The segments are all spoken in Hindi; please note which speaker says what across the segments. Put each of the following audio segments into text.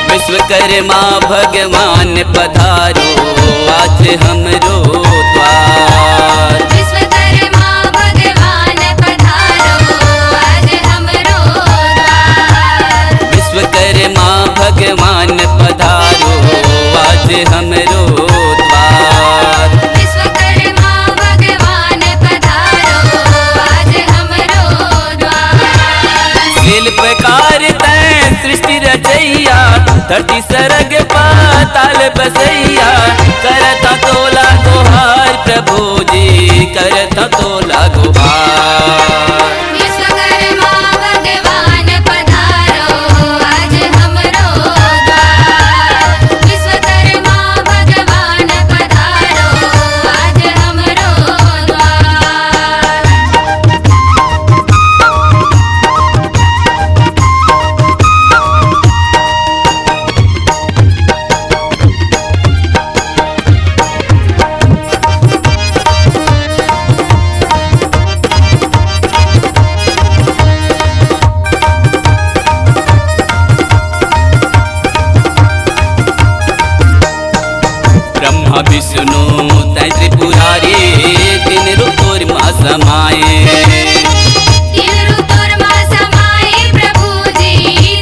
Speaker 1: विश्वकर्मा भगवान पधारो आज हमरो द्वार।
Speaker 2: विश्वकर्मा भगवान पधारो आज हमरो द्वार।
Speaker 1: विश्वकर्मा भगवान पधारो आज हमरो द्वार।
Speaker 2: विश्वकर्मा भगवान पधारो आज हमरो द्वार।
Speaker 1: शिल्पकार तैं सृष्टि रचैया, धरती सरग पाताल बसैया। करता तोला गुहार प्रभु जी, करता तोला गुहार।
Speaker 2: विश्वकर्मा भगवान पधारो आज हमरो द्वार। विश्वकर्मा भगवान पधारो आज हमरो द्वार।
Speaker 1: ब्रह्मा विष्णु तै त्रिपुरारी, तीन रूपोर माँ समाए।
Speaker 2: तीन रूपोर माँ समाए प्रभु जी,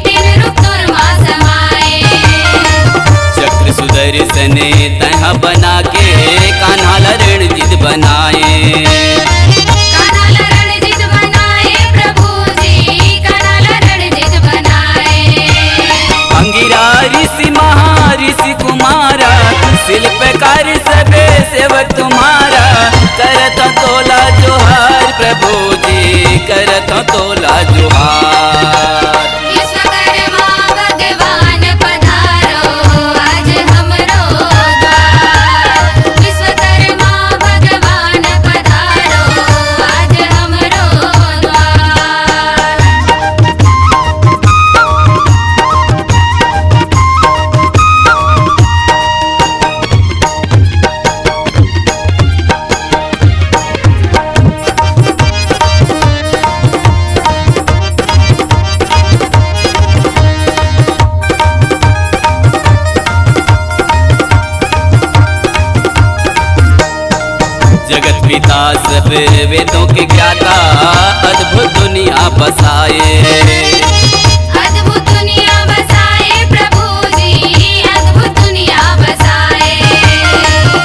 Speaker 2: तीन रूपोर माँ समाए।
Speaker 1: चक्र सुदर्शन तैहा बना के, कान्हा रणजित बनाए।
Speaker 2: कान्हा रणजित बनाए प्रभु जी, कान्हा रणजित बनाए।
Speaker 1: अंगिरा ऋषि महर्षि कुमारा, शिल्पकार सबे सेवक तुम्हारा। करता तोला जोहार प्रभु जी, करता तोला जोहार।
Speaker 2: विश्वकर्मा भगवान पधारो आज हमरो द्वार। विश्वकर्मा भगवान पधारो आज हमरो द्वार।
Speaker 1: जगत पिता सब वेदों के ज्ञाता, अद्भुत दुनिया बसाए।
Speaker 2: अद्भुत दुनिया बसाए प्रभु जी, अद्भुत दुनिया बसाए।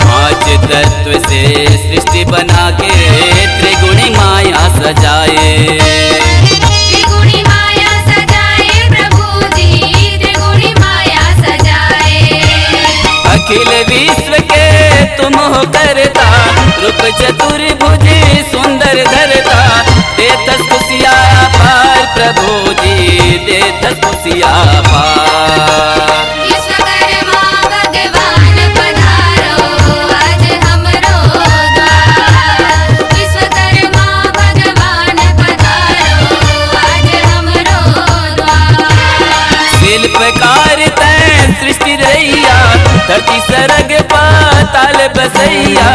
Speaker 1: पांच तत्व से सृष्टि बना के, त्रिगुणी माया सजाए।
Speaker 2: त्रिगुणी माया सजाए प्रभु जी, त्रिगुणी माया सजाए।
Speaker 1: अखिल विश्व के तुम हो करता, रूप चतुर्भुज सुंदर धरता। देतस खुशिया पार प्रभु जी, देतस खुशिया पार।
Speaker 2: विश्वकर्मा भगवान पधारो आज हमरो द्वार। विश्वकर्मा भगवान पधारो आज हमरो द्वार।
Speaker 1: शिल्पकार तैं सृष्टि रैया, धरती सरग पाताल बसैया।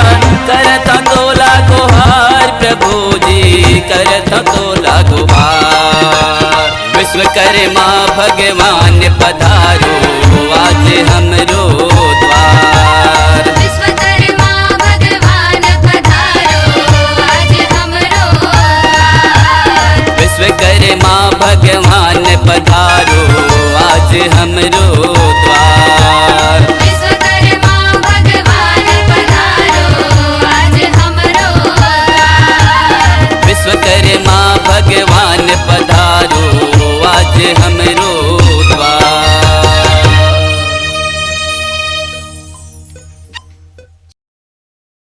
Speaker 1: करता तोला गुहार प्रभु जी, करता तोला गुहार। विश्वकर्मा भगवान पधारो आज हमरो